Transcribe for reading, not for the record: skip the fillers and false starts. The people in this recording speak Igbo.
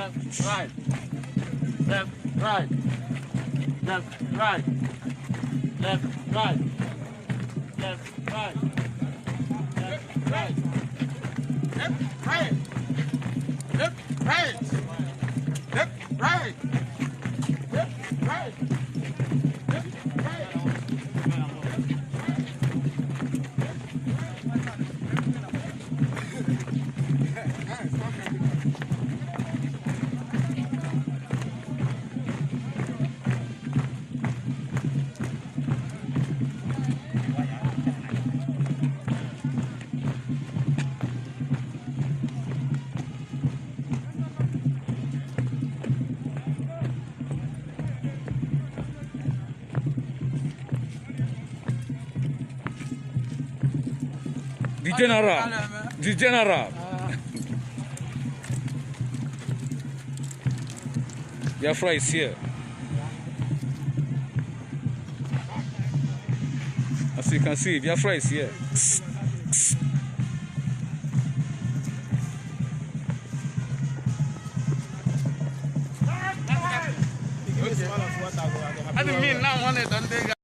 left, right, left, right, left, right, left, right, left, right, left, right, left, right, left, right, left, right, left, right, left, right. The general. The general. Biafra is here. As you can see, Biafra is here. I didn't mean now one